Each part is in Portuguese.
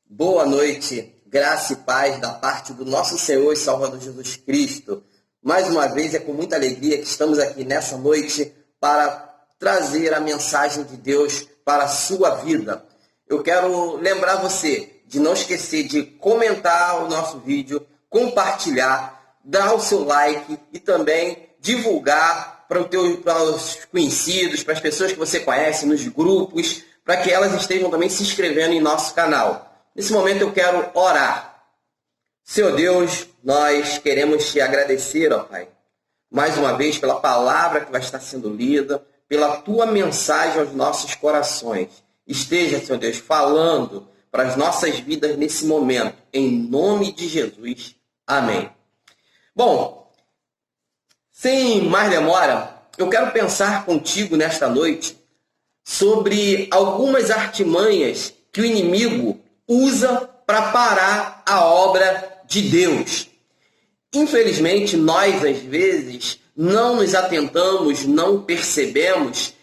Boa noite, graça e paz da parte do nosso Senhor e Salvador Jesus Cristo. Mais uma vez é com muita alegria que estamos aqui nessa noite para trazer a mensagem de Deus para a sua vida. Eu quero lembrar você de não esquecer de comentar o nosso vídeo, compartilhar, dar o seu like e também divulgar para os conhecidos, para as pessoas que você conhece, nos grupos, para que elas estejam também se inscrevendo em nosso canal. Nesse momento eu quero orar. Senhor Deus, nós queremos te agradecer, ó Pai, mais uma vez pela palavra que vai estar sendo lida, pela tua mensagem aos nossos corações. Esteja, Senhor Deus, falando para as nossas vidas nesse momento, em nome de Jesus. Amém. Bom, sem mais demora, eu quero pensar contigo nesta noite sobre algumas artimanhas que o inimigo usa para parar a obra de Deus. Infelizmente, nós, às vezes, não nos atentamos, não percebemos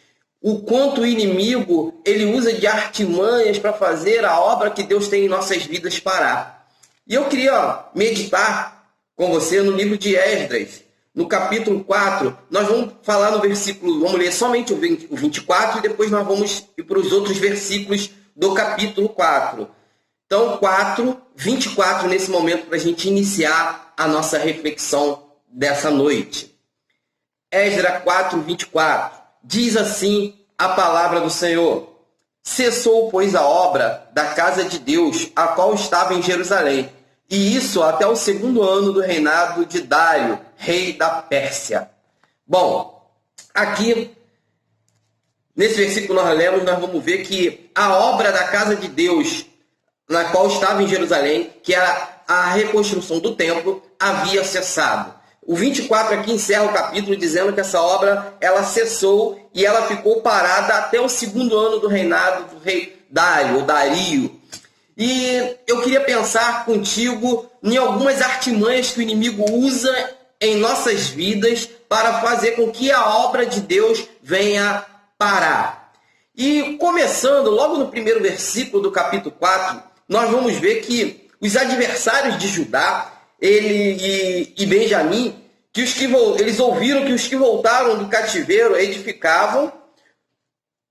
o quanto o inimigo ele usa de artimanhas para fazer a obra que Deus tem em nossas vidas parar. E eu queria meditar com você no livro de Esdras, no capítulo 4, nós vamos falar no versículo, vamos ler somente o 24 e depois nós vamos ir para os outros versículos do capítulo 4. Então, 24 nesse momento para a gente iniciar a nossa reflexão dessa noite. Esdras 4, 24. Diz assim a palavra do Senhor: Cessou, pois, a obra da casa de Deus, a qual estava em Jerusalém, e isso até o 2º ano do reinado de Dário, rei da Pérsia. Bom, aqui, nesse versículo que nós lemos, nós vamos ver que a obra da casa de Deus, na qual estava em Jerusalém, que era a reconstrução do templo, havia cessado. O 24 aqui encerra o capítulo dizendo que essa obra ela cessou e ela ficou parada até o 2º ano do reinado do rei Dário, ou Dario. E eu queria pensar contigo em algumas artimanhas que o inimigo usa em nossas vidas para fazer com que a obra de Deus venha parar. E começando logo no primeiro versículo do capítulo 4, nós vamos ver que os adversários de Judá, ele e Benjamim, eles ouviram que os que voltaram do cativeiro edificavam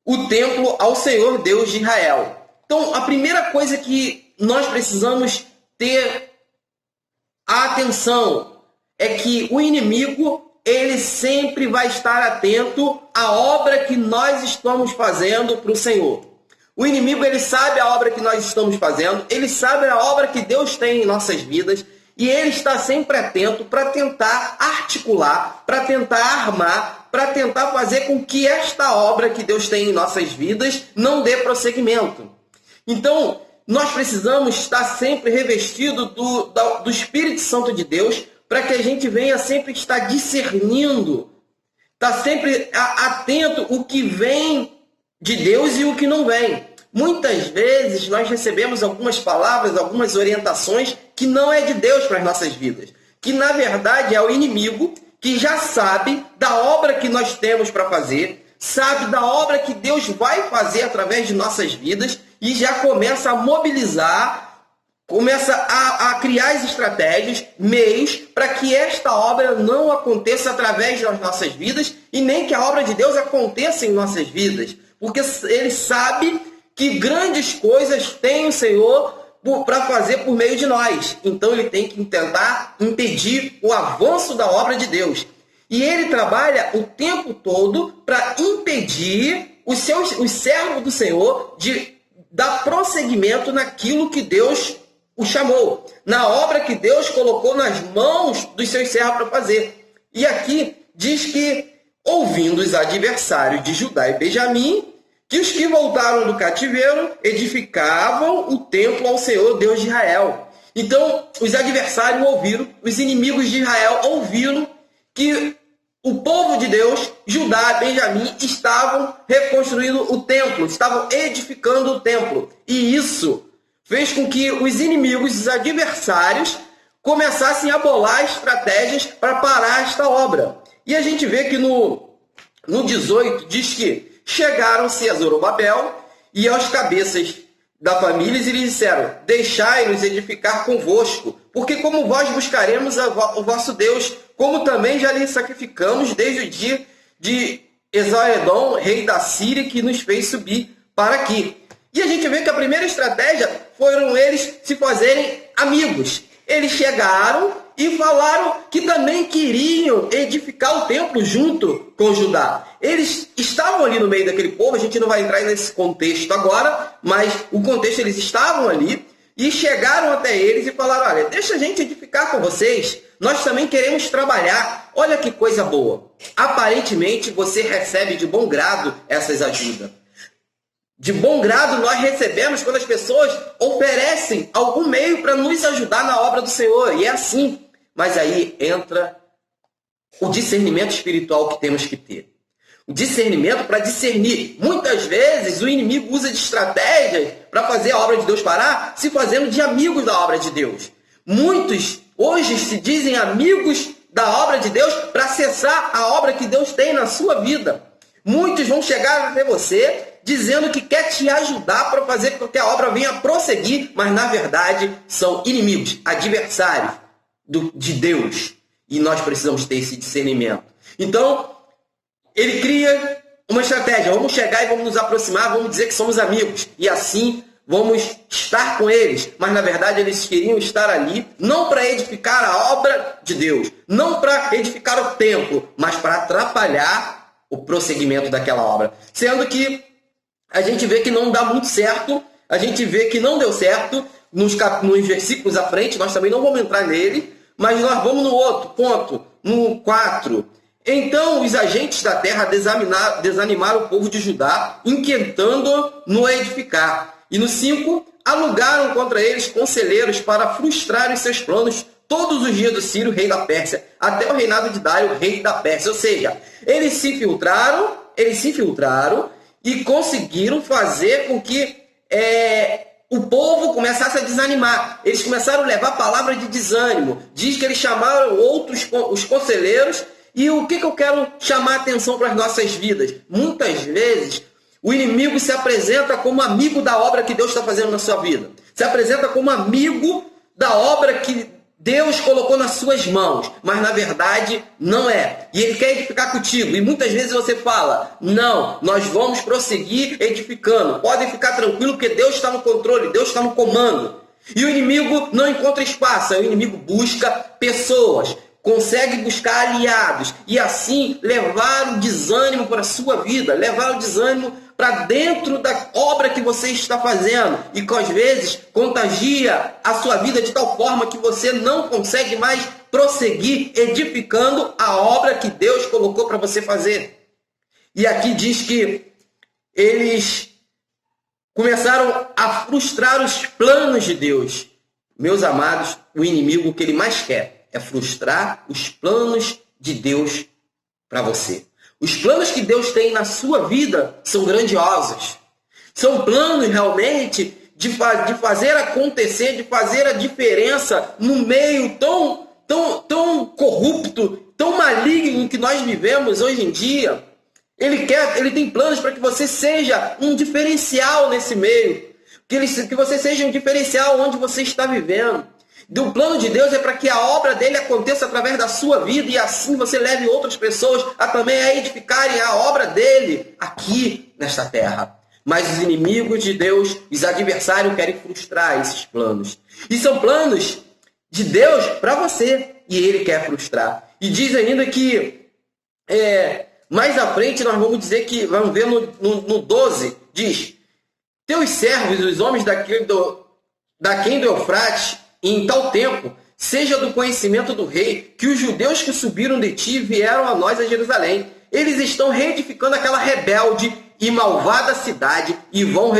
o templo ao Senhor Deus de Israel. Então, a primeira coisa que nós precisamos ter atenção é que o inimigo, ele sempre vai estar atento à obra que nós estamos fazendo para o Senhor. O inimigo, ele sabe a obra que nós estamos fazendo, ele sabe a obra que Deus tem em nossas vidas, e ele está sempre atento para tentar articular, para tentar armar, para tentar fazer com que esta obra que Deus tem em nossas vidas não dê prosseguimento. Então, nós precisamos estar sempre revestidos do Espírito Santo de Deus para que a gente venha sempre estar discernindo, estar sempre atento o que vem de Deus e o que não vem. Muitas vezes nós recebemos algumas palavras, algumas orientações que não é de Deus para as nossas vidas, que na verdade é o inimigo que já sabe da obra que nós temos para fazer, sabe da obra que Deus vai fazer através de nossas vidas e já começa a mobilizar, começa a criar as estratégias, meios para que esta obra não aconteça através das nossas vidas e nem que a obra de Deus aconteça em nossas vidas, porque ele sabe que grandes coisas tem o Senhor para fazer por meio de nós. Então ele tem que tentar impedir o avanço da obra de Deus. E ele trabalha o tempo todo para impedir os servos do Senhor de dar prosseguimento naquilo que Deus o chamou, na obra que Deus colocou nas mãos dos seus servos para fazer. E aqui diz que, ouvindo os adversários de Judá e Benjamim, que os que voltaram do cativeiro edificavam o templo ao Senhor Deus de Israel. Então, os adversários ouviram, os inimigos de Israel ouviram que o povo de Deus, Judá e Benjamim, estavam reconstruindo o templo, estavam edificando o templo. E isso fez com que os inimigos, os adversários, começassem a bolar estratégias para parar esta obra. E a gente vê que no 18 diz que chegaram-se a Zorobabel e aos cabeças da família e lhes disseram: deixai-nos edificar convosco, porque como vós buscaremos o vosso Deus, como também já lhe sacrificamos desde o dia de Esarhaddon, rei da Síria, que nos fez subir para aqui. E a gente vê que a primeira estratégia foram eles se fazerem amigos. Eles chegaram e falaram que também queriam edificar o templo junto com Judá. Eles estavam ali no meio daquele povo, a gente não vai entrar nesse contexto agora, mas o contexto, eles estavam ali e chegaram até eles e falaram: olha, deixa a gente edificar com vocês, nós também queremos trabalhar. Olha que coisa boa. Aparentemente você recebe de bom grado essas ajudas. De bom grado nós recebemos quando as pessoas oferecem algum meio para nos ajudar na obra do Senhor. E é assim. Mas aí entra o discernimento espiritual que temos que ter. O discernimento para discernir. Muitas vezes o inimigo usa de estratégias para fazer a obra de Deus parar, se fazendo de amigos da obra de Deus. Muitos hoje se dizem amigos da obra de Deus para acessar a obra que Deus tem na sua vida. Muitos vão chegar até você dizendo que quer te ajudar para fazer com que a obra venha prosseguir, mas na verdade são inimigos, adversários de Deus. E nós precisamos ter esse discernimento. Então, ele cria uma estratégia. Vamos chegar e vamos nos aproximar, vamos dizer que somos amigos. E assim vamos estar com eles. Mas na verdade eles queriam estar ali não para edificar a obra de Deus, não para edificar o templo, mas para atrapalhar o prosseguimento daquela obra. Sendo que a gente vê que não dá muito certo, a gente vê que não deu certo nos versículos à frente, nós também não vamos entrar nele, mas nós vamos no outro ponto, no 4. Então os agentes da terra desanimaram o povo de Judá, inquietando no edificar. E no 5, alugaram contra eles conselheiros para frustrarem seus planos todos os dias do Ciro, rei da Pérsia, até o reinado de Dário, rei da Pérsia. Ou seja, eles se infiltraram e conseguiram fazer com que o povo começasse a desanimar. Eles começaram a levar palavras de desânimo. Diz que eles chamaram os conselheiros. E o que eu quero chamar a atenção para as nossas vidas? Muitas vezes, o inimigo se apresenta como amigo da obra que Deus está fazendo na sua vida. Se apresenta como amigo da obra que Deus colocou nas suas mãos, mas na verdade não é. E ele quer edificar contigo. E muitas vezes você fala: não, nós vamos prosseguir edificando. Podem ficar tranquilo porque Deus está no controle, Deus está no comando. E o inimigo não encontra espaço, o inimigo busca pessoas, consegue buscar aliados e assim levar o desânimo para a sua vida, levar o desânimo para dentro da obra que você está fazendo e que às vezes contagia a sua vida de tal forma que você não consegue mais prosseguir edificando a obra que Deus colocou para você fazer. E aqui diz que eles começaram a frustrar os planos de Deus. Meus amados, o inimigo, o que ele mais quer é frustrar os planos de Deus para você. Os planos que Deus tem na sua vida são grandiosos. São planos realmente de fazer acontecer, de fazer a diferença no meio tão corrupto, tão maligno que nós vivemos hoje em dia. Ele tem planos para que você seja um diferencial nesse meio. Que você seja um diferencial onde você está vivendo. O plano de Deus é para que a obra dele aconteça através da sua vida e assim você leve outras pessoas a também a edificarem a obra dele aqui nesta terra. Mas os inimigos de Deus, os adversários, querem frustrar esses planos. E são planos de Deus para você e ele quer frustrar. E diz ainda que mais à frente nós vamos dizer que, vamos ver no 12, diz: teus servos, os homens daquém do Eufrates, em tal tempo, seja do conhecimento do rei, que os judeus que subiram de ti vieram a nós a Jerusalém. Eles estão reedificando aquela rebelde e malvada cidade e vão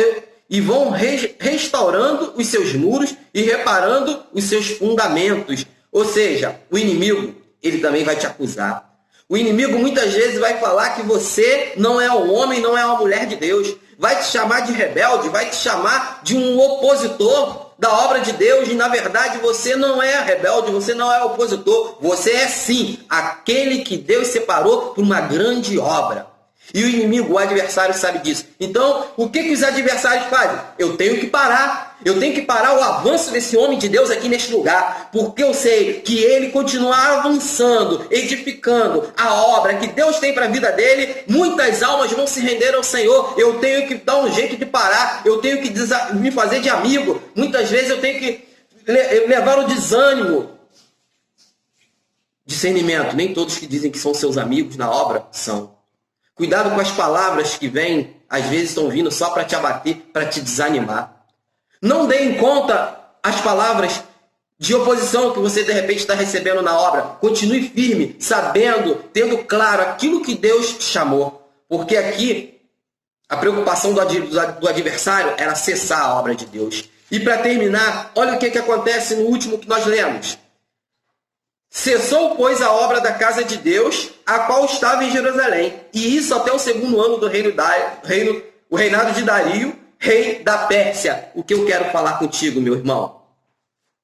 restaurando os seus muros e reparando os seus fundamentos. Ou seja, o inimigo, ele também vai te acusar. O inimigo muitas vezes vai falar que você não é um homem, não é uma mulher de Deus. Vai te chamar de rebelde, vai te chamar de um opositor da obra de Deus, e na verdade você não é rebelde, você não é opositor, você é sim aquele que Deus separou para uma grande obra. E o inimigo, o adversário, sabe disso. Então, o que os adversários fazem? Eu tenho que parar. Eu tenho que parar o avanço desse homem de Deus aqui neste lugar. Porque eu sei que ele continuar avançando, edificando a obra que Deus tem para a vida dele, muitas almas vão se render ao Senhor. Eu tenho que dar um jeito de parar. Eu tenho que me fazer de amigo. Muitas vezes eu tenho que levar o desânimo. Discernimento. Nem todos que dizem que são seus amigos na obra são. Cuidado com as palavras que vêm, às vezes estão vindo só para te abater, para te desanimar. Não dê em conta as palavras de oposição que você de repente está recebendo na obra. Continue firme, sabendo, tendo claro aquilo que Deus te chamou. Porque aqui a preocupação do adversário era cessar a obra de Deus. E para terminar, olha o que acontece no último que nós lemos. Cessou, pois, a obra da casa de Deus, a qual estava em Jerusalém, e isso até o 2º ano do o reinado de Dario, rei da Pérsia. O que eu quero falar contigo, meu irmão,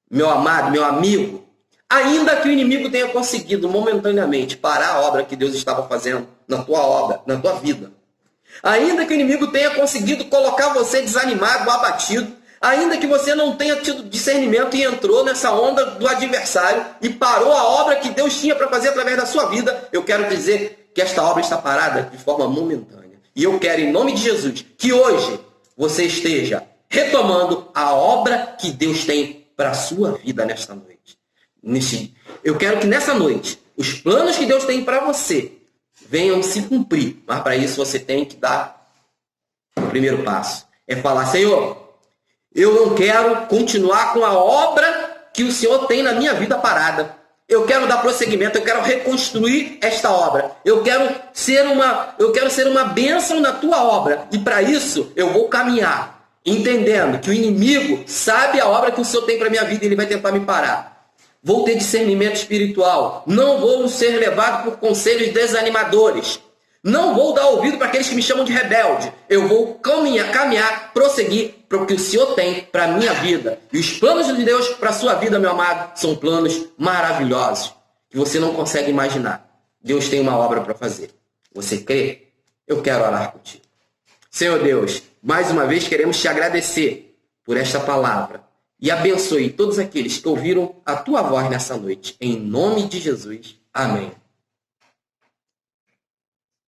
meu amado, meu amigo, ainda que o inimigo tenha conseguido momentaneamente parar a obra que Deus estava fazendo na tua obra, na tua vida, ainda que o inimigo tenha conseguido colocar você desanimado, abatido, ainda que você não tenha tido discernimento e entrou nessa onda do adversário e parou a obra que Deus tinha para fazer através da sua vida, eu quero dizer que esta obra está parada de forma momentânea. E eu quero, em nome de Jesus, que hoje você esteja retomando a obra que Deus tem para a sua vida nesta noite. Eu quero que nessa noite, os planos que Deus tem para você venham se cumprir. Mas para isso você tem que dar o primeiro passo. É falar, Senhor, eu não quero continuar com a obra que o Senhor tem na minha vida parada. Eu quero dar prosseguimento, eu quero reconstruir esta obra. Eu quero ser uma bênção na tua obra. E para isso eu vou caminhar, entendendo que o inimigo sabe a obra que o Senhor tem para a minha vida e ele vai tentar me parar. Vou ter discernimento espiritual. Não vou ser levado por conselhos desanimadores. Não vou dar ouvido para aqueles que me chamam de rebelde. Eu vou caminhar, prosseguir para o que o Senhor tem para a minha vida. E os planos de Deus para a sua vida, meu amado, são planos maravilhosos que você não consegue imaginar. Deus tem uma obra para fazer. Você crê? Eu quero orar contigo. Senhor Deus, mais uma vez queremos te agradecer por esta palavra. E abençoe todos aqueles que ouviram a tua voz nessa noite. Em nome de Jesus. Amém.